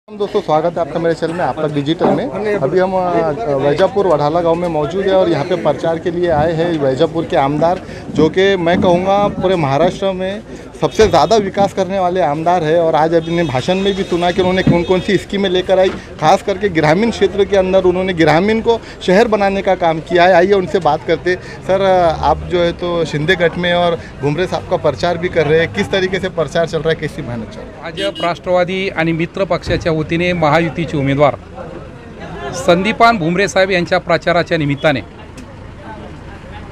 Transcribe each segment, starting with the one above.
दोस्तों स्वागत है आपका मेरे चैनल में, आपका डिजिटल में। अभी हम वैजापुर वढ़ाला गांव में मौजूद है और यहाँ पे प्रचार के लिए आए हैं वैजापुर के आमदार, जो कि मैं कहूँगा पूरे महाराष्ट्र में सबसे ज़्यादा विकास करने वाले आमदार है। और आज अपने भाषण में भी सुना कि उन्होंने कौन कौन सी स्कीमें लेकर आई, खास करके ग्रामीण क्षेत्र के अंदर उन्होंने ग्रामीण को शहर बनाने का काम किया है। आइए उनसे बात करते। सर, आप जो है तो शिंदे गट में और भुमरे साहब का प्रचार भी कर रहे हैं, किस तरीके से प्रचार चल रहा है, कैसी मेहनत चल रही है? भाजप, राष्ट्रवादी आणि मित्र पक्षाच्या वतीने महायुतीचे उमेदवार संदीपान भुमरे साहेब यांच्या प्रचाराच्या निमित्ताने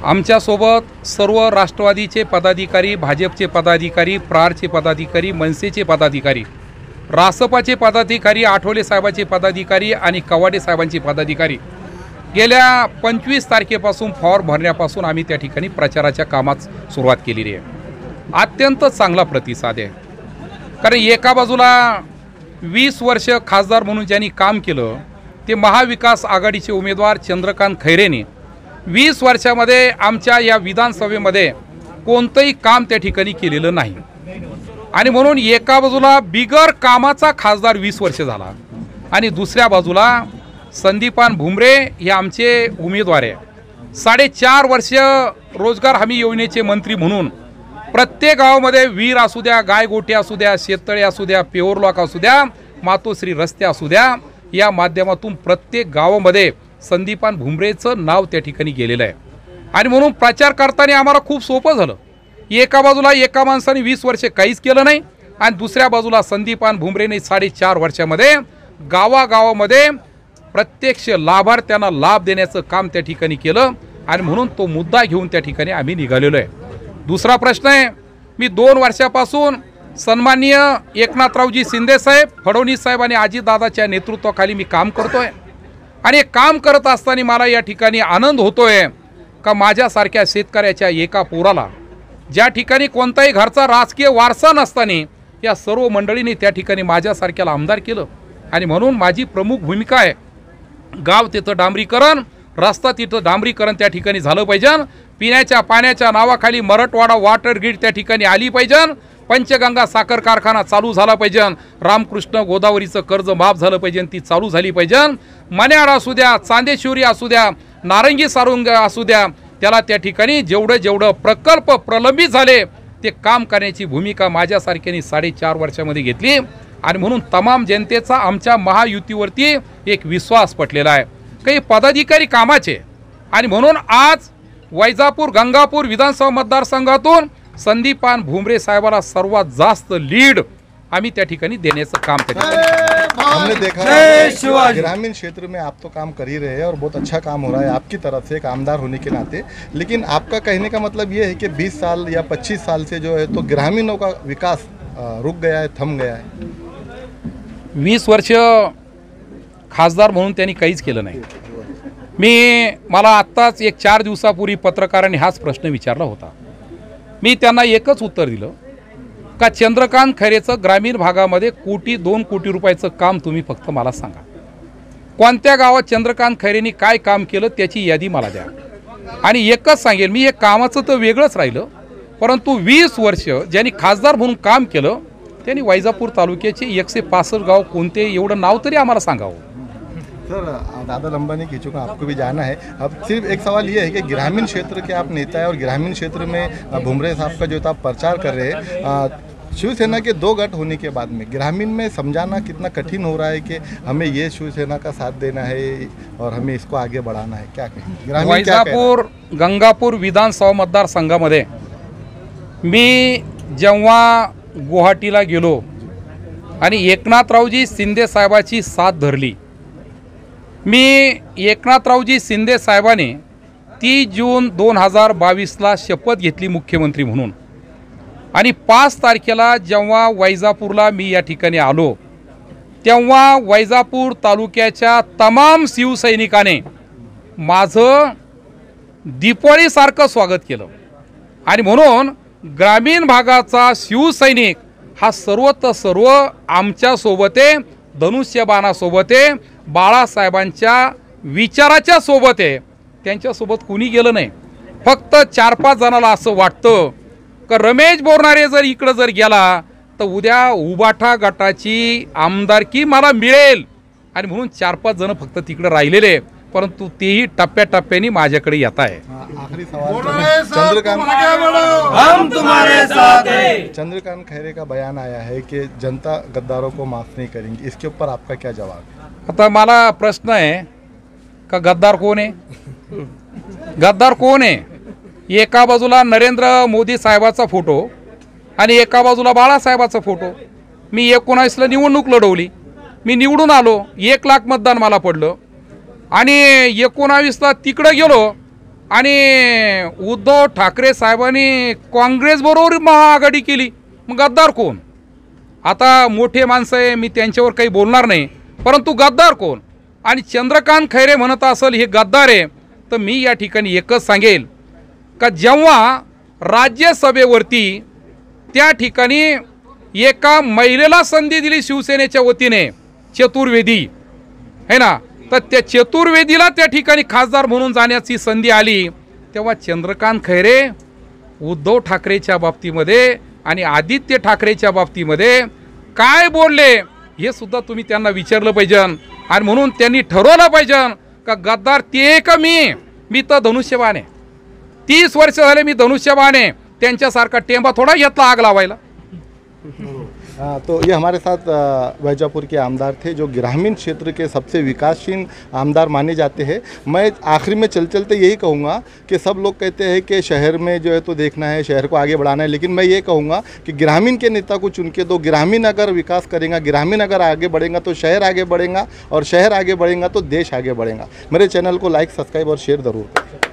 आमच्यासोबत सर्व राष्ट्रवादीचे पदाधिकारी, भाजपचे पदाधिकारी, प्रहारचे पदाधिकारी, मनसेचे पदाधिकारी, रासपाचे पदाधिकारी, आठवले साहेबाचे पदाधिकारी आणि कवाडे साहेबांचे पदाधिकारी गेल्या 25 तारखेपासून फॉर्म भरण्यापासून आम्ही त्या ठिकाणी प्रचाराच्या कामास सुरुवात केलेली आहे। अत्यंत चांगला प्रतिसाद आहे, कारण एका बाजूला 20 वर्ष खासदार म्हणून ज्यांनी काम केलं ते महाविकास आघाडीचे उमेदवार चंद्रकांत खैरेने 20 वर्षामध्ये आमच्या या विधानसभेमध्ये कोणतंही काम त्या ठिकाणी केलेलं नाही, आणि म्हणून एका बाजूला बिगर कामाचा खासदार 20 वर्ष झाला आणि दुसऱ्या बाजूला संदीपान भुमरे हे आमचे उमेदवार आहे। 4.5 वर्ष रोजगार हमी योजनेचे मंत्री म्हणून प्रत्येक गावामध्ये विहीर असू द्या, गायगोटे असू द्या, शेततळे असू द्या, प्युअर लॉक असू द्या, मातोश्री रस्ते असू द्या, या माध्यमातून प्रत्येक गावामध्ये संदीपान भुमरेचं नाव त्या ठिकाणी गेलेलं आहे। आणि म्हणून प्रचार करताना आम्हाला खूप सोपं झालं। एका बाजूला एका माणसाने 20 वर्ष काहीच केलं नाही आणि दुसऱ्या बाजूला संदीपान भुमरेने 4.5 वर्षामध्ये गावागावामध्ये प्रत्यक्ष लाभार्थ्यांना लाभ देण्याचं काम त्या ठिकाणी केलं, आणि म्हणून तो मुद्दा घेऊन त्या ठिकाणी आम्ही निघालेलो आहे। दुसरा प्रश्न आहे, मी 2 वर्षापासून सन्माननीय एकनाथरावजी शिंदे साहेब, फडणवीस साहेब आणि अजितदादाच्या नेतृत्वाखाली मी काम करतोय, आणि काम करत असताना मला या ठिकाणी आनंद होतोय का माझ्यासारख्या शेतकऱ्याच्या एका पोराला, ज्या ठिकाणी कोणताही घरचा राजकीय वारसा नसताना या सर्व मंडळींनी त्या ठिकाणी माझ्यासारख्याला आमदार केलं। आणि म्हणून माझी प्रमुख भूमिका आहे, गाव तिथं डांबरीकरण, रस्ता तिथं डांबरीकरण त्या ठिकाणी झालं पाहिजे, पिण्याच्या पाण्याच्या नावाखाली मराठवाडा वॉटर ग्रिड त्या ठिकाणी आली पाहिजे, पंचगंगा साखर कारखाना चालू झाला पाहिजे, रामकृष्ण गोदावरीचं कर्ज माफ झालं पाहिजे, ती चालू झाली पाहिजे, मन्याड असू द्या, चांदेशिवरी असू द्या, नारंगी सारुंग असू द्या, त्याला त्या ठिकाणी जेवढं प्रकल्प प्रलंबित झाले ते काम करण्याची भूमिका माझ्यासारख्याने 4.5 वर्षामध्ये घेतली। आणि म्हणून तमाम जनतेचा आमच्या महायुतीवरती एक विश्वास पटलेला आहे, काही पदाधिकारी कामाचे। आणि म्हणून आज वैजापूर गंगापूर विधानसभा मतदारसंघातून संदीपान भुमरे साहेबाला सर्वात जास्त लीड आम्ही त्या ठिकाणी देण्याचं काम हमने देखा ग्रामीण क्षेत्र में आप तो काम कर ही रहे हैं और बहुत अच्छा काम हो रहा है आपकी तरफ से एक आमदार होने के नाते, लेकिन आपका कहने का मतलब ये है कि 20 साल या 25 साल से जो है तो ग्रामीणों का विकास रुक गया है, थम गया है। 20 वर्ष खासदार म्हणून त्यांनी काहीच केलं नाही। मला आत्ताच एक 4 दिवसापूर्वी पत्रकारांनी हाच प्रश्न विचारला होता, मी त्यांना एकच उत्तर दिलं का चंद्रकांत खैरेचं ग्रामीण भागामध्ये 2 कोटी रुपयाचं काम तुम्ही फक्त मला सांगा, कोणत्या गावात चंद्रकांत खैरेंनी काय काम केलं त्याची यादी मला द्या, आणि एकच सांगेल मी, हे कामाचं तर वेगळंच राहिलं, परंतु 20 वर्ष ज्यांनी खासदार म्हणून काम केलं त्यांनी वैजापूर तालुक्याचे 165 गाव कोणते, एवढं नाव तरी आम्हाला सांगावं। सर, ज़्यादा लंबा नहीं खींचूंगा, आपको भी जाना है। अब सिर्फ एक सवाल ये है कि ग्रामीण क्षेत्र के आप नेता है और ग्रामीण क्षेत्र में भुमरे साहब का जो आप प्रचार कर रहे हैं, शिवसेना के 2 गठ होने के बाद में ग्रामीण में समझाना कितना कठिन हो रहा है कि हमें ये शिवसेना का साथ देना है और हमें इसको आगे बढ़ाना है, क्या कहें? वैजापूर गंगापूर विधानसभा मतदारसंघामध्ये मी जेव्हा गुवाहाटीला गेलो आणि एकनाथरावजी शिंदे साहेबाची साथ धरली, मी एकनाथरावजी शिंदे साहेबांनी 30 जून 2022ला शपथ घेतली मुख्यमंत्री म्हणून, आणि 5 तारखेला जेव्हा वैजापूरला मी या ठिकाणी आलो तेव्हा वैजापूर तालुक्याच्या तमाम शिवसैनिकाने माझं दीपावलीसारखं स्वागत केलं। आणि म्हणून ग्रामीण भागाचा शिवसैनिक हा सर्व आमच्या सोबत आहे, धनुष्यबाणासोबत आहे, बाळासाहेबांच्या विचाराच्या सोबत आहे, त्यांच्या सोबत कुणी गेलं नाही। फक्त 4-5 जणांना असं वाटतं का रमेश बोरनारे जर इकडं जर गेला तर उद्या उबाठा गटाची आमदारकी मला मिळेल आणि म्हणून 4-5 जण फक्त तिकडे राहिलेले, परंतु तेही टप्प्याटप्प्याने माझ्याकडे येत आहे. आखिरी सवाल चंद्रकांत खैरे का बयान आया है कि जनता गद्दारों को माफ नहीं करेंगी, इसके ऊपर आपका क्या जवाब है? आता मला प्रश्न आहे का गद्दार कोण आहे? गद्दार कोण आहे? एका बाजूला नरेंद्र मोदी साहेबाचा फोटो आणि एका बाजूला बाळासाहेबाचा फोटो. मी 19ला निवडणूक लढवली, मी निवडून आलो, 1 लाख मतदान मला पडलं आणि 19ला तिकडं गेलो आणि उद्धव ठाकरे साहेबांनी काँग्रेसबरोबर महाआघाडी केली. मग गद्दार कोण? आता मोठे माणसं आहे, मी त्यांच्यावर काही बोलणार नाही, परंतु गद्दार कोण? आणि चंद्रकांत खैरे म्हणत असेल हे गद्दार आहे, तर मी या ठिकाणी एकच सांगेल का जेव्हा राज्यसभेवरती त्या ठिकाणी एका महिलेला संधी दिली शिवसेनेच्या वतीने, चतुर्वेदी है ना, तर त्या चतुर्वेदीला त्या ठिकाणी खासदार म्हणून जाण्याची संधी आली, तेव्हा चंद्रकांत खैरे उद्धव ठाकरेच्या बाबतीमध्ये आणि आदित्य ठाकरेच्या बाबतीमध्ये काय बोलले हे सुद्धा तुम्ही त्यांना विचारलं पाहिजे. आणि म्हणून त्यांनी ठरवलं पाहिजे का गद्दार ते का मी तर धनुष्यबाण आहे, 30 वर्ष झाले मी धनुष्यबाण आहे, त्यांच्यासारखा टेंबा थोडा घेतला आग लावायला. तो ये हमारे साथ वैजापुर के आमदार थे जो ग्रामीण क्षेत्र के सबसे विकासशील आमदार माने जाते हैं. मैं आखिर में चलते यही कहूँगा कि सब लोग कहते हैं कि शहर में जो है तो देखना है, शहर को आगे बढ़ाना है, लेकिन मैं ये कहूँगा कि ग्रामीण के नेता को चुन के दो. ग्रामीण अगर विकास करेगा, ग्रामीण अगर आगे बढ़ेगा तो शहर आगे बढ़ेगा, और शहर आगे बढ़ेगा तो देश आगे बढ़ेगा. मेरे चैनल को लाइक, सब्सक्राइब और शेयर ज़रूर करें.